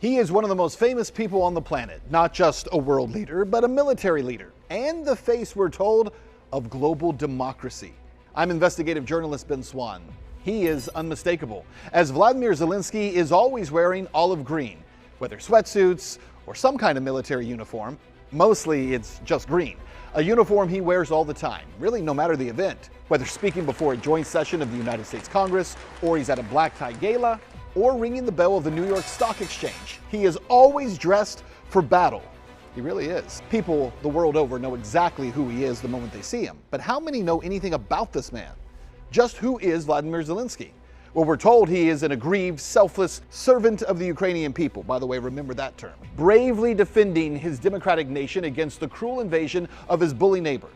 He is one of the most famous people on the planet, not just a world leader, but a military leader, and the face, we're told, of global democracy. I'm investigative journalist Ben Swan. He is unmistakable, as Volodymyr Zelenskyy is always wearing olive green, whether sweatsuits or some kind of military uniform. Mostly it's just green, a uniform he wears all the time, really no matter the event, whether speaking before a joint session of the United States Congress, or he's at a black tie gala, or ringing the bell of the New York Stock Exchange. He is always dressed for battle. He really is. People the world over know exactly who he is the moment they see him. But how many know anything about this man? Just who is Volodymyr Zelenskyy? Well, we're told he is an aggrieved, selfless servant of the Ukrainian people. By the way, remember that term. Bravely defending his democratic nation against the cruel invasion of his bully neighbor.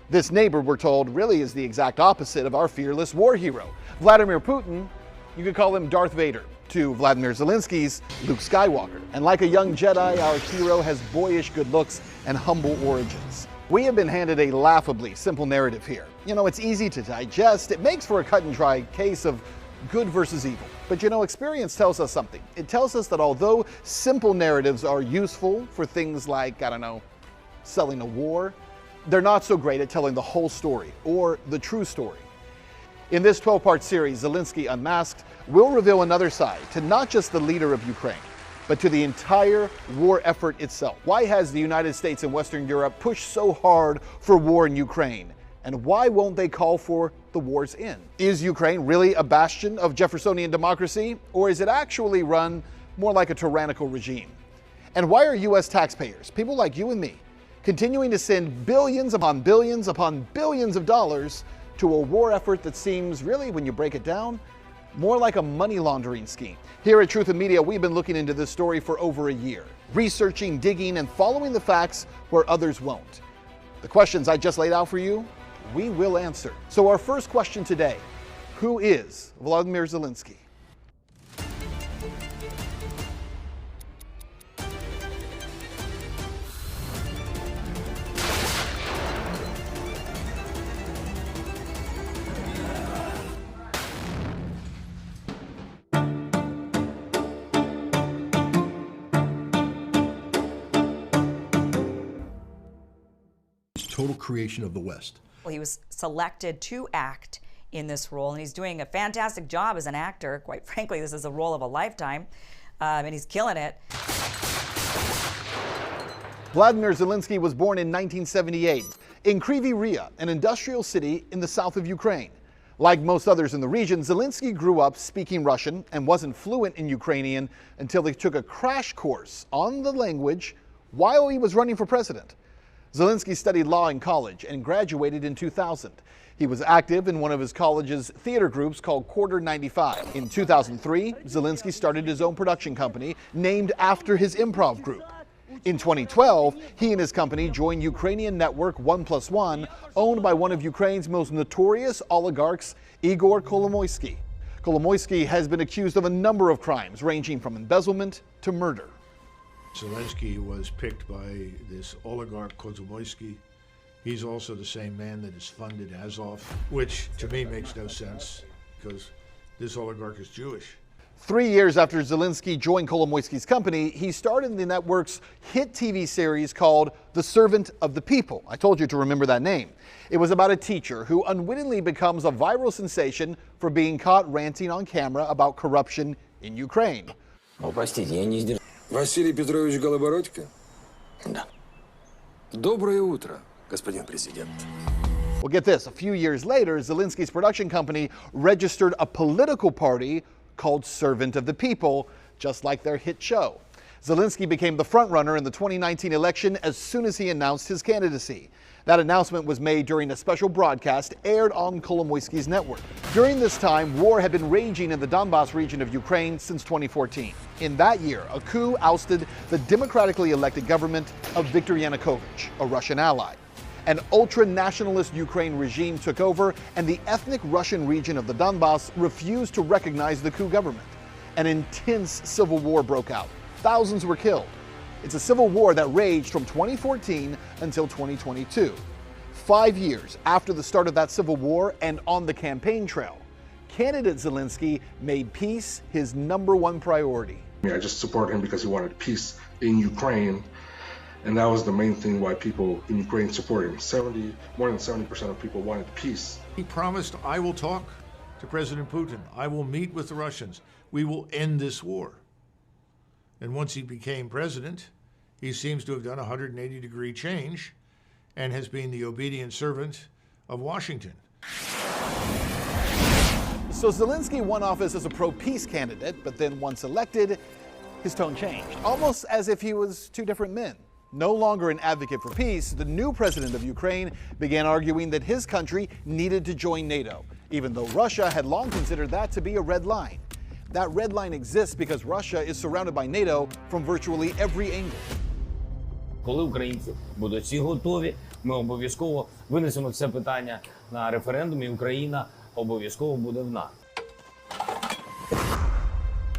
This neighbor, we're told, really is the exact opposite of our fearless war hero. Vladimir Putin, you could call him Darth Vader, to Volodymyr Zelenskyy's Luke Skywalker. And like a young Jedi, our hero has boyish good looks and humble origins. We have been handed a laughably simple narrative here. You know, it's easy to digest. It makes for a cut and dry case of good versus evil. But you know, experience tells us something. It tells us that although simple narratives are useful for things like, I don't know, selling a war, they're not so great at telling the whole story or the true story. In this 12-part series, Zelenskyy Unmasked will reveal another side to not just the leader of Ukraine, but to the entire war effort itself. Why has the United States and Western Europe pushed so hard for war in Ukraine? And why won't they call for the war's end? Is Ukraine really a bastion of Jeffersonian democracy, or is it actually run more like a tyrannical regime? And why are U.S. taxpayers, people like you and me, continuing to send billions upon billions upon billions of dollars to a war effort that seems really, when you break it down, more like a money laundering scheme? Here at Truth in Media, we've been looking into this story for over a year, researching, digging, and following the facts where others won't. The questions I just laid out for you, we will answer. So our first question today, who is Volodymyr Zelenskyy? Total creation of the West. Well, he was selected to act in this role, and he's doing a fantastic job as an actor. Quite frankly, this is a role of a lifetime, and he's killing it. Volodymyr Zelenskyy was born in 1978 in Kryvyi Rih, an industrial city in the south of Ukraine. Like most others in the region, Zelenskyy grew up speaking Russian and wasn't fluent in Ukrainian until they took a crash course on the language while he was running for president. Zelenskyy studied law in college and graduated in 2000. He was active in one of his college's theater groups called Quarter 95. In 2003, Zelenskyy started his own production company named after his improv group. In 2012, he and his company joined Ukrainian network 1+1, owned by one of Ukraine's most notorious oligarchs, Igor Kolomoisky. Kolomoisky has been accused of a number of crimes, ranging from embezzlement to murder. Zelenskyy was picked by this oligarch Kolomoisky. He's also the same man that is funded Azov, which to me makes no sense because this oligarch is Jewish. 3 years after Zelenskyy joined Kolomoisky's company, he starred in the network's hit TV series called The Servant of the People. I told you to remember that name. It was about a teacher who unwittingly becomes a viral sensation for being caught ranting on camera about corruption in Ukraine. Василий Петрович Голобородько? Да. Доброе утро, господин президент. Well, get this. A few years later, Zelenskyy's production company registered a political party called Servant of the People, just like their hit show. Zelenskyy became the frontrunner in the 2019 election as soon as he announced his candidacy. That announcement was made during a special broadcast aired on Kolomoisky's network. During this time, war had been raging in the Donbas region of Ukraine since 2014. In that year, a coup ousted the democratically elected government of Viktor Yanukovych, a Russian ally. An ultra-nationalist Ukraine regime took over, and the ethnic Russian region of the Donbas refused to recognize the coup government. An intense civil war broke out. Thousands were killed. It's a civil war that raged from 2014 until 2022. 5 years after the start of that civil war and on the campaign trail, candidate Zelenskyy made peace his #1 priority. I just supported him because he wanted peace in Ukraine. And that was the main thing why people in Ukraine supported him. More than 70% of people wanted peace. He promised, I will talk to President Putin. I will meet with the Russians. We will end this war. And once he became president, he seems to have done a 180-degree change and has been the obedient servant of Washington. So Zelenskyy won office as a pro-peace candidate, but then once elected, his tone changed, almost as if he was two different men. No longer an advocate for peace, the new president of Ukraine began arguing that his country needed to join NATO, even though Russia had long considered that to be a red line. That red line exists because Russia is surrounded by NATO from virtually every angle. Коли українці будуть всі готові, ми обов'язково винесемо це питання на референдум, і Україна обов'язково буде в НАТО.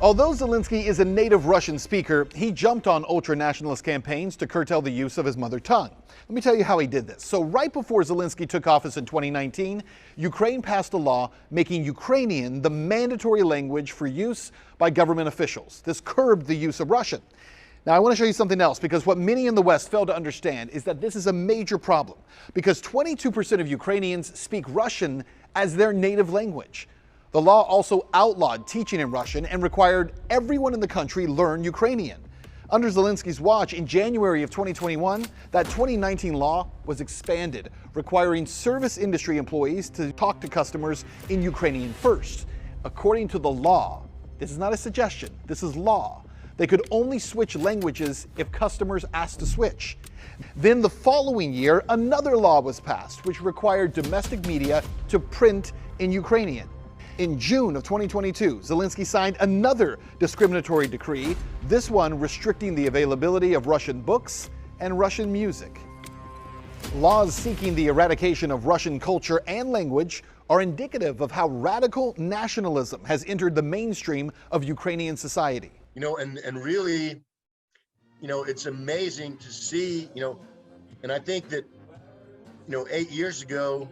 Although Zelenskyy is a native Russian speaker, he jumped on ultra-nationalist campaigns to curtail the use of his mother tongue. Let me tell you how he did this. So right before Zelenskyy took office in 2019, Ukraine passed a law making Ukrainian the mandatory language for use by government officials. This curbed the use of Russian. Now, I want to show you something else, because what many in the West fail to understand is that this is a major problem, because 22% of Ukrainians speak Russian as their native language. The law also outlawed teaching in Russian and required everyone in the country learn Ukrainian. Under Zelenskyy's watch, in January of 2021, that 2019 law was expanded, requiring service industry employees to talk to customers in Ukrainian first. According to the law, this is not a suggestion, this is law. They could only switch languages if customers asked to switch. Then the following year, another law was passed, which required domestic media to print in Ukrainian. In June of 2022, Zelenskyy signed another discriminatory decree, this one restricting the availability of Russian books and Russian music. Laws seeking the eradication of Russian culture and language are indicative of how radical nationalism has entered the mainstream of Ukrainian society. You know, and really, you know, it's amazing to see, you know, and I think that, you know, 8 years ago,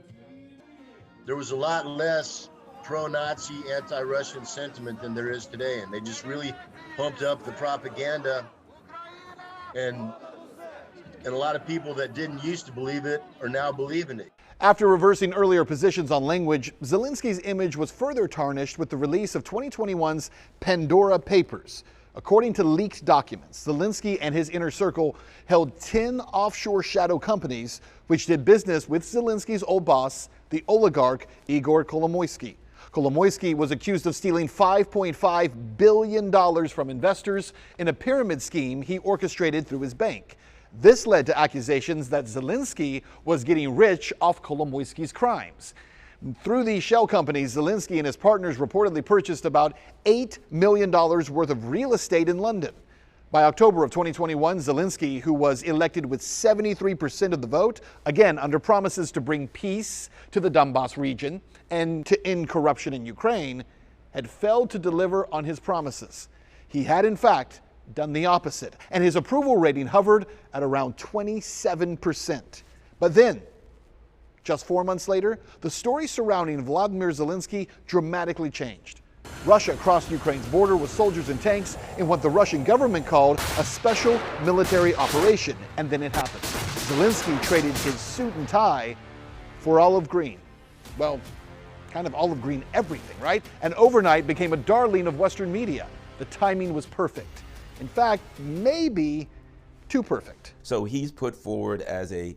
there was a lot less pro-Nazi, anti-Russian sentiment than there is today. And they just really pumped up the propaganda, and a lot of people that didn't used to believe it are now believing it. After reversing earlier positions on language, Zelenskyy's image was further tarnished with the release of 2021's Pandora Papers. According to leaked documents, Zelenskyy and his inner circle held 10 offshore shadow companies which did business with Zelenskyy's old boss, the oligarch Igor Kolomoisky. Kolomoisky was accused of stealing $5.5 billion from investors in a pyramid scheme he orchestrated through his bank. This led to accusations that Zelenskyy was getting rich off Kolomoisky's crimes. Through these shell companies, Zelenskyy and his partners reportedly purchased about $8 million worth of real estate in London. By October of 2021, Zelenskyy, who was elected with 73% of the vote, again under promises to bring peace to the Donbas region and to end corruption in Ukraine, had failed to deliver on his promises. He had, in fact, done the opposite, and his approval rating hovered at around 27%. But then, just 4 months later, the story surrounding Volodymyr Zelenskyy dramatically changed. Russia crossed Ukraine's border with soldiers and tanks in what the Russian government called a special military operation, and then it happened. Zelenskyy traded his suit and tie for olive green. Well, kind of olive green everything, right? And overnight became a darling of Western media. The timing was perfect. In fact, maybe too perfect. So he's put forward as a,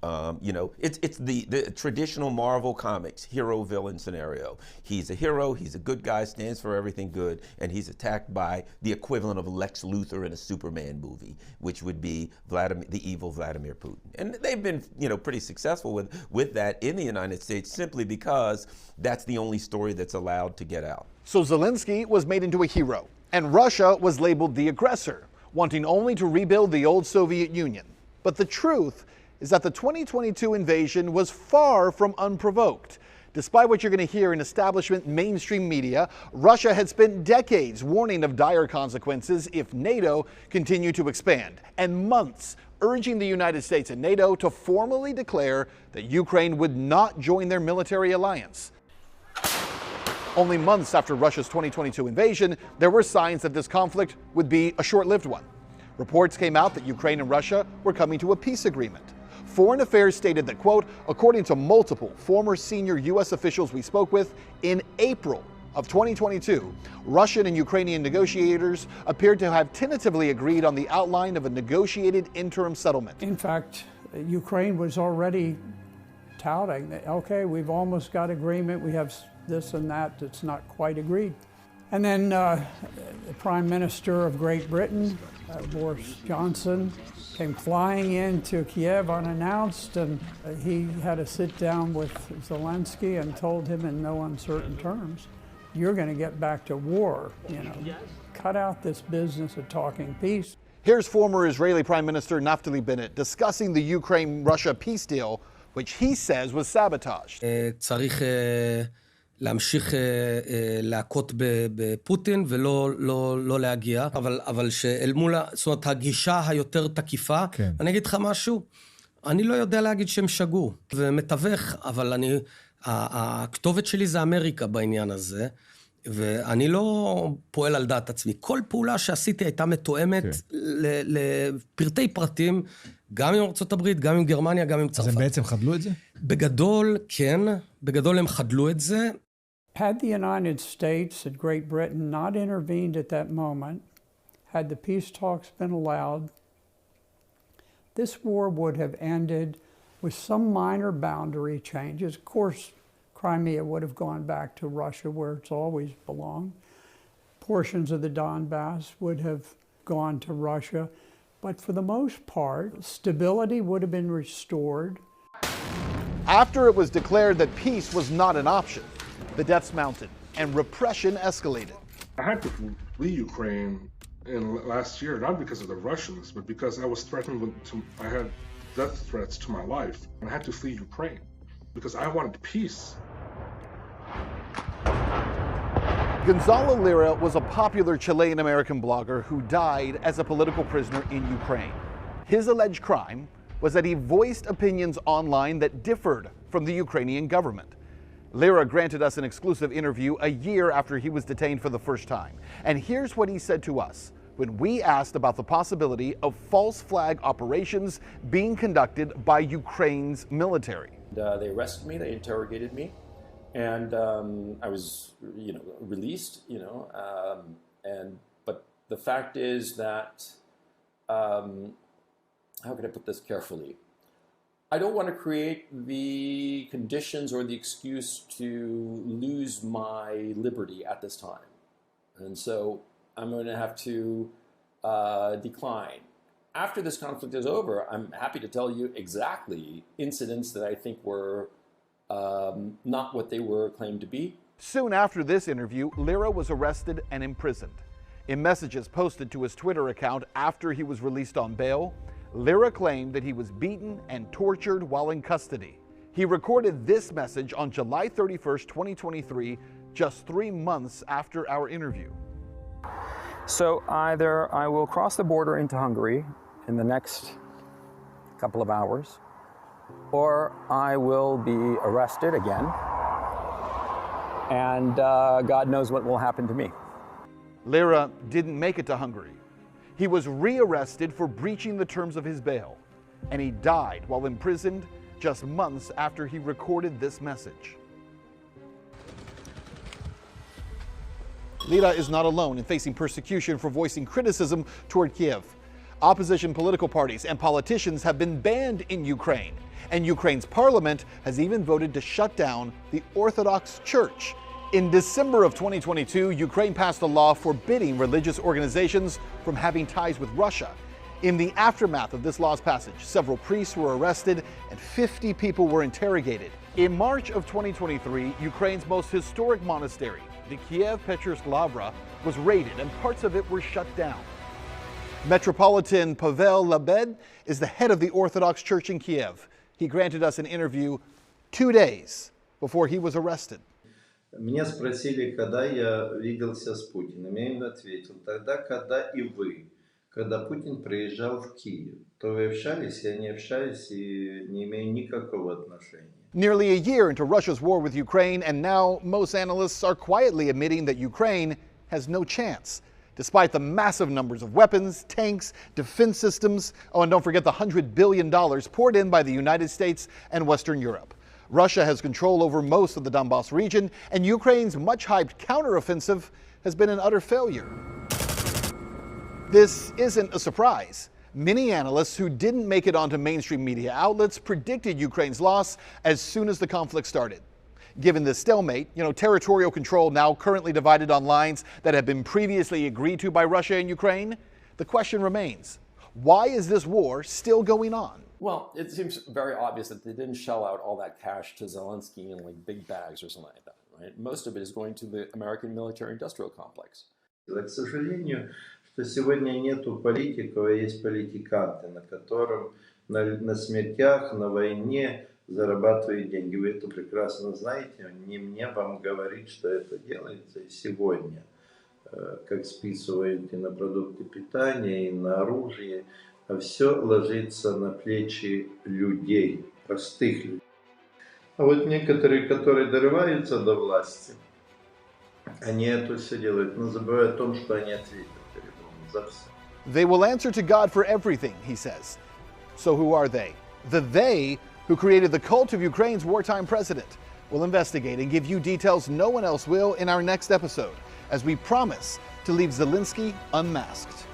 it's the traditional Marvel Comics hero-villain scenario. He's a hero, he's a good guy, stands for everything good, and he's attacked by the equivalent of Lex Luthor in a Superman movie, which would be the evil Vladimir Putin. And they've been, pretty successful with that in the United States simply because that's the only story that's allowed to get out. So Zelenskyy was made into a hero, and Russia was labeled the aggressor, wanting only to rebuild the old Soviet Union. But the truth is that the 2022 invasion was far from unprovoked. Despite what you're going to hear in establishment mainstream media, Russia had spent decades warning of dire consequences if NATO continued to expand, and months urging the United States and NATO to formally declare that Ukraine would not join their military alliance. Only months after Russia's 2022 invasion, there were signs that this conflict would be a short-lived one. Reports came out that Ukraine and Russia were coming to a peace agreement. Foreign Affairs stated that, quote, according to multiple former senior U.S. officials we spoke with, in April of 2022, Russian and Ukrainian negotiators appeared to have tentatively agreed on the outline of a negotiated interim settlement. In fact, Ukraine was already touting that, okay, we've almost got agreement, we have this and that that's not quite agreed. And then the Prime Minister of Great Britain, Boris Johnson, came flying into Kiev unannounced, and he had to sit down with Zelensky and told him in no uncertain terms, you're going to get back to war, cut out this business of talking peace. Here's former Israeli Prime Minister Naftali Bennett discussing the Ukraine-Russia peace deal, which he says was sabotaged. צריך להמשיך להכות בפוטין ולא להגיע, אבל שאל מול, זאת אומרת, הגישה היותר תקיפה, אני אגיד לך משהו, אני לא יודע להגיד שהם שגו, ומתווך, אבל הכתובת שלי זה אמריקה בעניין הזה, ואני לא פועל על דעת עצמי. כל פעולה שעשיתי הייתה מתואמת לפרטי פרטים, גם עם ארצות הברית, גם עם גרמניה, גם עם צרפת. אז הם בעצם חדלו את זה? בגדול, כן. בגדול הם חדלו את זה. Had the United States and Great Britain not intervened at that moment, had the peace talks been allowed, this war would have ended with some minor boundary changes. Of course, Crimea would have gone back to Russia where it's always belonged. Portions of the Donbass would have gone to Russia. But for the most part, stability would have been restored. After it was declared that peace was not an option, the deaths mounted and repression escalated. I had to flee Ukraine last year, not because of the Russians, but because I was threatened I had death threats to my life. And I had to flee Ukraine because I wanted peace. Gonzalo Lira was a popular Chilean-American blogger who died as a political prisoner in Ukraine. His alleged crime was that he voiced opinions online that differed from the Ukrainian government. Lira granted us an exclusive interview a year after he was detained for the first time. And here's what he said to us when we asked about the possibility of false flag operations being conducted by Ukraine's military. They arrested me, they interrogated me, and I was, released, but the fact is that, how can I put this carefully? I don't want to create the conditions or the excuse to lose my liberty at this time. And so I'm going to have to decline. After this conflict is over, I'm happy to tell you exactly incidents that I think were not what they were claimed to be. Soon after this interview, Lira was arrested and imprisoned. In messages posted to his Twitter account after he was released on bail, Lira claimed that he was beaten and tortured while in custody. He recorded this message on July 31st, 2023, just 3 months after our interview. So either I will cross the border into Hungary in the next couple of hours, or I will be arrested again, and God knows what will happen to me. Lira didn't make it to Hungary. He was rearrested for breaching the terms of his bail, and he died while imprisoned just months after he recorded this message. Lira is not alone in facing persecution for voicing criticism toward Kiev. Opposition political parties and politicians have been banned in Ukraine, and Ukraine's parliament has even voted to shut down the Orthodox Church. In December of 2022, Ukraine passed a law forbidding religious organizations from having ties with Russia. In the aftermath of this law's passage, several priests were arrested and 50 people were interrogated. In March of 2023, Ukraine's most historic monastery, the Kiev Petrus Lavra, was raided and parts of it were shut down. Metropolitan Pavel Lebed is the head of the Orthodox Church in Kiev. He granted us an interview 2 days before he was arrested. Меня спросили, когда я виделся с Путиным. Я им ответил, тогда, когда и вы. Когда Путин приезжал в Киев, то вы общались, я не общаюсь и не имею никакого отношения. Nearly a year into Russia's war with Ukraine, and now most analysts are quietly admitting that Ukraine has no chance, despite the massive numbers of weapons, tanks, defense systems, oh, and don't forget the $100 billion poured in by the United States and Western Europe. Russia has control over most of the Donbass region, and Ukraine's much-hyped counteroffensive has been an utter failure. This isn't a surprise. Many analysts who didn't make it onto mainstream media outlets predicted Ukraine's loss as soon as the conflict started. Given this stalemate, territorial control now currently divided on lines that have been previously agreed to by Russia and Ukraine, the question remains, why is this war still going on? Well, it seems very obvious that they didn't shell out all that cash to Zelenskyy in like big bags or something like that, right? Most of it is going to the American military-industrial complex. К сожалению, что сегодня нету политиков, а есть политиканты, на котором на смертях, на войне зарабатывают деньги. Вы это прекрасно знаете, не мне вам говорить, что это делается и сегодня, как списывают и на продукты питания, и на оружие, а все ложится на плечи людей, простых людей. А вот некоторые, которые дорываются до власти, они это все делают, но забывают о том, что они ответят перед Богом за все. They will answer to God for everything, he says. So who are they? The they who created the cult of Ukraine's wartime president. We'll investigate and give you details no one else will in our next episode, as we promise to leave Zelenskyy unmasked.